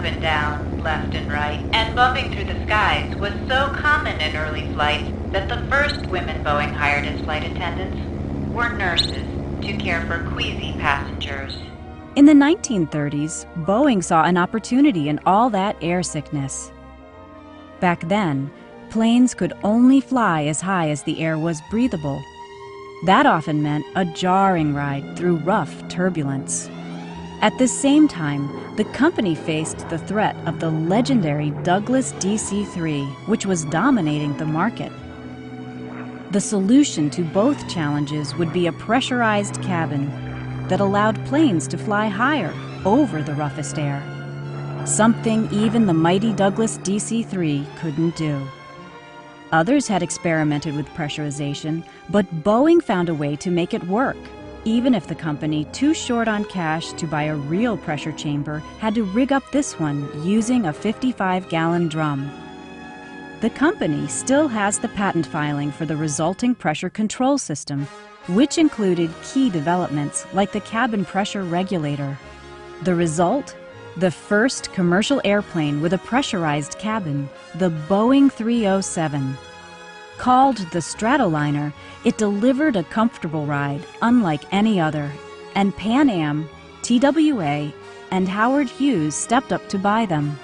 up and down, left and right, and bumping through the skies was so common in early flights that the first women Boeing hired as flight attendants were nurses to care for queasy passengers. In the 1930s, Boeing saw an opportunity in all that air sickness. Back then, planes could only fly as high as the air was breathable. That often meant a jarring ride through rough turbulence. At the same time, the company faced the threat of the legendary Douglas DC-3, which was dominating the market. The solution to both challenges would be a pressurized cabin that allowed planes to fly higher over the roughest air, something even the mighty Douglas DC-3 couldn't do. Others had experimented with pressurization, but Boeing found a way to make it work, even if the company, too short on cash to buy a real pressure chamber, had to rig up this one using a 55-gallon drum. The company still has the patent filing for the resulting pressure control system, which included key developments like the cabin pressure regulator. The result? The first commercial airplane with a pressurized cabin, the Boeing 307. Called the Stratoliner, it delivered a comfortable ride unlike any other, and Pan Am, TWA, and Howard Hughes stepped up to buy them.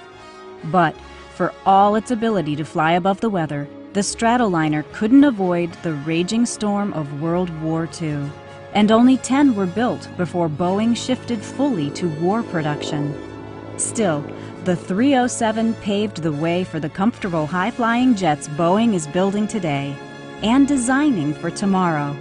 But for all its ability to fly above the weather, the Stratoliner couldn't avoid the raging storm of World War II, and only 10 were built before Boeing shifted fully to war production. Still, the 307 paved the way for the comfortable high-flying jets Boeing is building today and designing for tomorrow.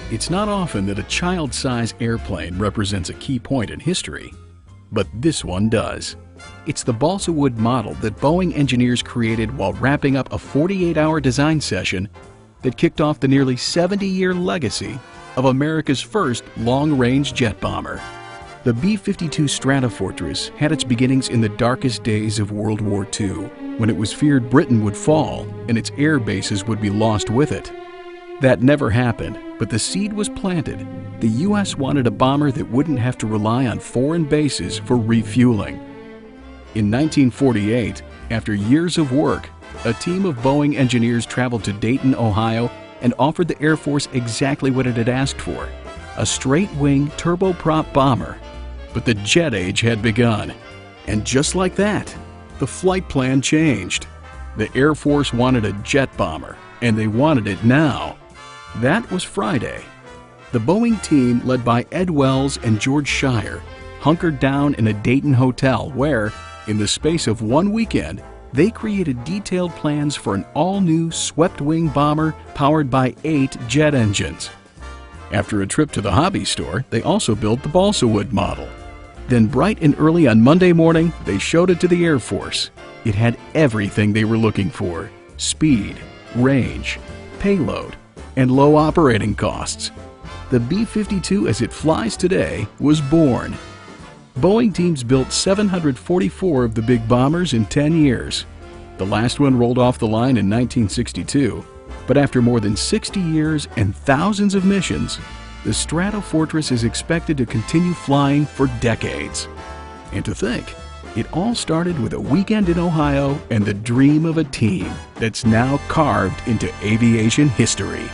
It's not often that a child-size airplane represents a key point in history, but this one does. It's the balsa wood model that Boeing engineers created while wrapping up a 48-hour design session that kicked off the nearly 70-year legacy of America's first long-range jet bomber. The B-52 Stratofortress had its beginnings in the darkest days of World War II, when it was feared Britain would fall and its air bases would be lost with it. That never happened, but the seed was planted. The U.S. wanted a bomber that wouldn't have to rely on foreign bases for refueling. In 1948, after years of work, a team of Boeing engineers traveled to Dayton, Ohio, and offered the Air Force exactly what it had asked for: a straight-wing turboprop bomber. But the jet age had begun, and just like that, the flight plan changed. The Air Force wanted a jet bomber, and they wanted it now. That was Friday. The Boeing team, led by Ed Wells and George Shire, hunkered down in a Dayton hotel where, in the space of one weekend, they created detailed plans for an all-new swept-wing bomber powered by 8 jet engines. After a trip to the hobby store, they also built the balsa wood model. Then bright and early on Monday morning, they showed it to the Air Force. It had everything they were looking for: speed, range, payload, and low operating costs. The B-52 as it flies today was born. Boeing teams built 744 of the big bombers in 10 years. The last one rolled off the line in 1962, but after more than 60 years and thousands of missions, the Stratofortress is expected to continue flying for decades. And to think, it all started with a weekend in Ohio and the dream of a team that's now carved into aviation history.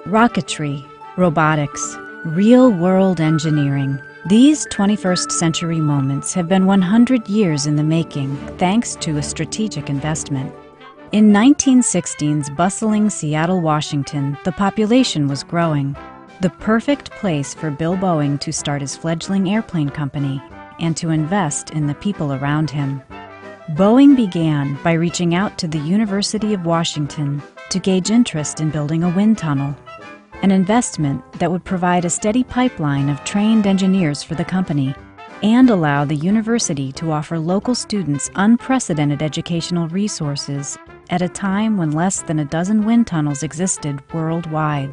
Rocketry, robotics, real-world engineering. These 21st century moments have been 100 years in the making thanks to a strategic investment. In 1916's bustling Seattle, Washington, the population was growing. The perfect place for Bill Boeing to start his fledgling airplane company and to invest in the people around him. Boeing began by reaching out to the University of Washington to gauge interest in building a wind tunnel, an investment that would provide a steady pipeline of trained engineers for the company and allow the university to offer local students unprecedented educational resources at a time when less than a dozen wind tunnels existed worldwide.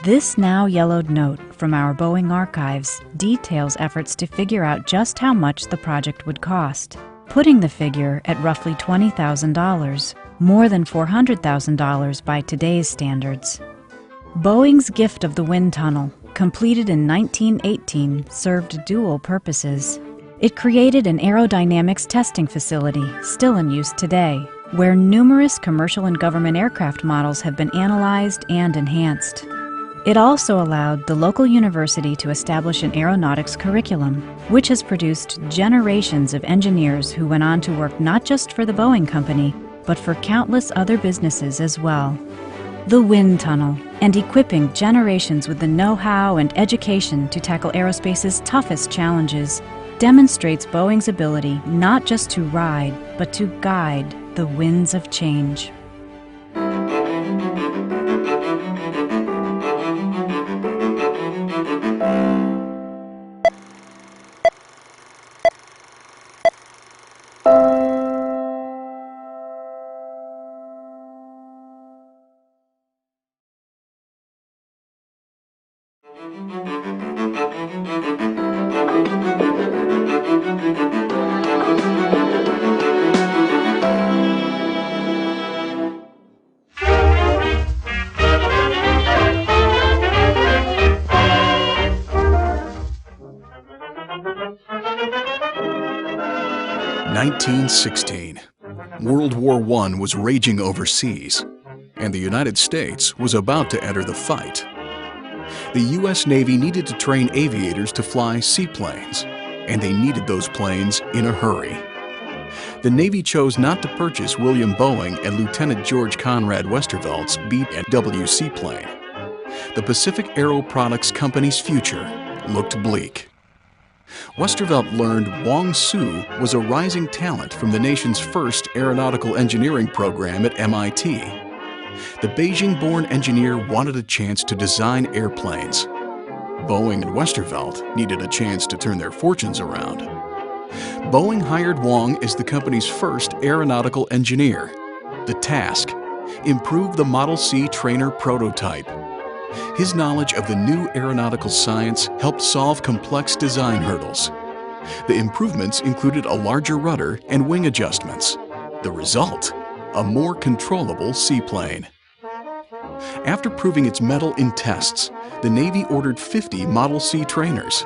This now yellowed note from our Boeing archives details efforts to figure out just how much the project would cost, putting the figure at roughly $20,000, more than $400,000 by today's standards. Boeing's gift of the wind tunnel, completed in 1918, served dual purposes. It created an aerodynamics testing facility, still in use today, where numerous commercial and government aircraft models have been analyzed and enhanced. It also allowed the local university to establish an aeronautics curriculum, which has produced generations of engineers who went on to work not just for the Boeing company, but for countless other businesses as well. The wind tunnel, and equipping generations with the know-how and education to tackle aerospace's toughest challenges, demonstrates Boeing's ability not just to ride, but to guide the winds of change. (1916). World War I was raging overseas, and the United States was about to enter the fight. The U.S. Navy needed to train aviators to fly seaplanes, and they needed those planes in a hurry. The Navy chose not to purchase William Boeing and Lieutenant George Conrad Westervelt's B&W seaplane. The Pacific Aero Products Company's future looked bleak. Westervelt learned Wang Su was a rising talent from the nation's first aeronautical engineering program at MIT. The Beijing-born engineer wanted a chance to design airplanes. Boeing and Westervelt needed a chance to turn their fortunes around. Boeing hired Wang as the company's first aeronautical engineer. The task: improve the Model C trainer prototype. His knowledge of the new aeronautical science helped solve complex design hurdles. The improvements included a larger rudder and wing adjustments. The result: a more controllable seaplane. After proving its mettle in tests, the Navy ordered 50 Model C trainers.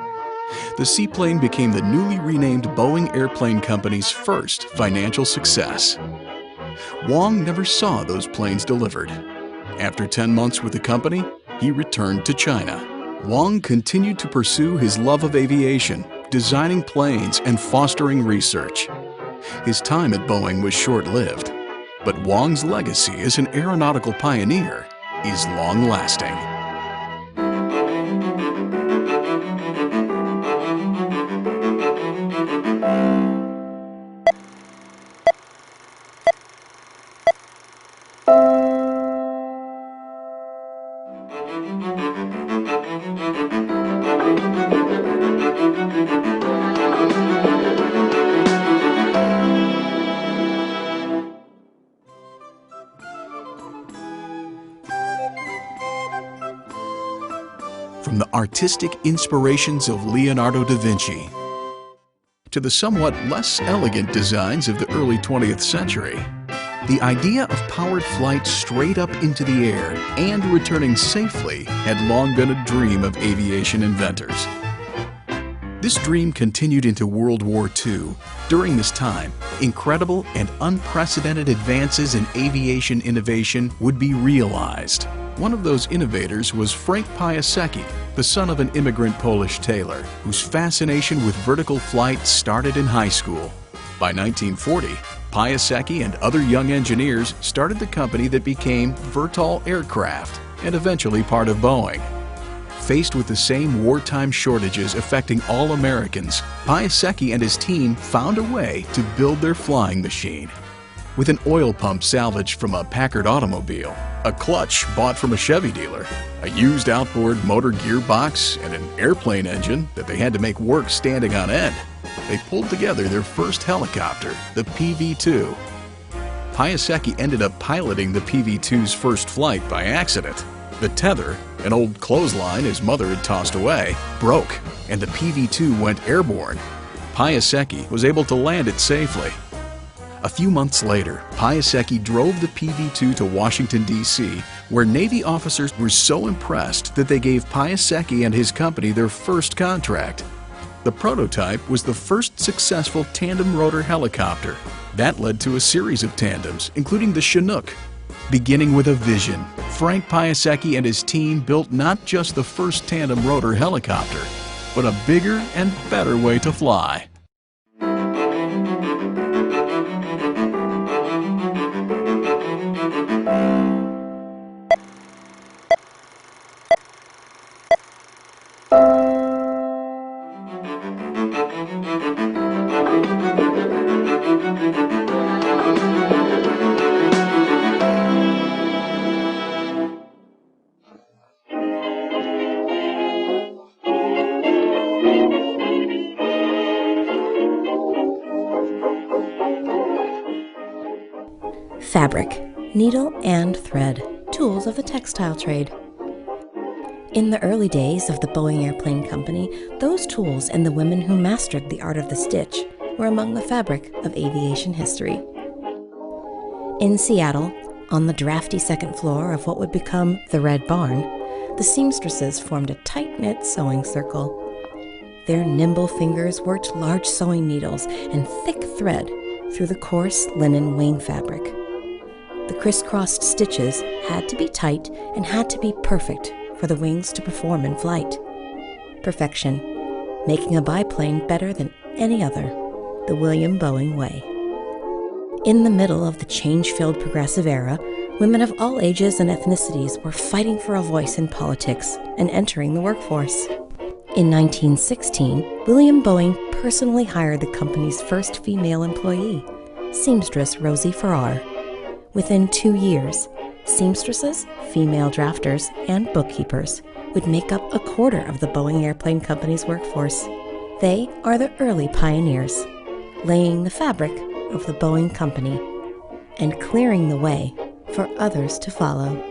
The seaplane became the newly renamed Boeing Airplane Company's first financial success. Wang never saw those planes delivered. After 10 months with the company, he returned to China. Wang continued to pursue his love of aviation, designing planes and fostering research. His time at Boeing was short-lived, but Wang's legacy as an aeronautical pioneer is long-lasting. From the artistic inspirations of Leonardo da Vinci to the somewhat less elegant designs of the early 20th century, the idea of powered flight straight up into the air and returning safely had long been a dream of aviation inventors. This dream continued into World War II. During this time, incredible and unprecedented advances in aviation innovation would be realized. One of those innovators was Frank Piasecki, the son of an immigrant Polish tailor, whose fascination with vertical flight started in high school. By 1940, Piasecki and other young engineers started the company that became Vertol Aircraft and eventually part of Boeing. Faced with the same wartime shortages affecting all Americans, Piasecki and his team found a way to build their flying machine. With an oil pump salvaged from a Packard automobile, a clutch bought from a Chevy dealer, a used outboard motor gearbox, and an airplane engine that they had to make work standing on end, they pulled together their first helicopter, the PV-2. Piasecki ended up piloting the PV-2's first flight by accident. The tether, an old clothesline his mother had tossed away, broke, and the PV-2 went airborne. Piasecki was able to land it safely. A few months later, Piasecki drove the PV-2 to Washington, D.C., where Navy officers were so impressed that they gave Piasecki and his company their first contract. The prototype was the first successful tandem rotor helicopter. That led to a series of tandems, including the Chinook. Beginning with a vision, Frank Piasecki and his team built not just the first tandem rotor helicopter, but a bigger and better way to fly. Fabric, needle and thread, tools of the textile trade. In the early days of the Boeing Airplane Company, those tools and the women who mastered the art of the stitch were among the fabric of aviation history. In Seattle, on the drafty second floor of what would become the Red Barn, the seamstresses formed a tight-knit sewing circle. Their nimble fingers worked large sewing needles and thick thread through the coarse linen wing fabric. The crisscrossed stitches had to be tight and had to be perfect for the wings to perform in flight. Perfection, making a biplane better than any other, the William Boeing way. In the middle of the change-filled progressive era, women of all ages and ethnicities were fighting for a voice in politics and entering the workforce. In 1916, William Boeing personally hired the company's first female employee, seamstress Rosie Farrar. Within 2 years, seamstresses, female drafters, and bookkeepers would make up a quarter of the Boeing Airplane Company's workforce. They are the early pioneers, laying the fabric of the Boeing Company and clearing the way for others to follow.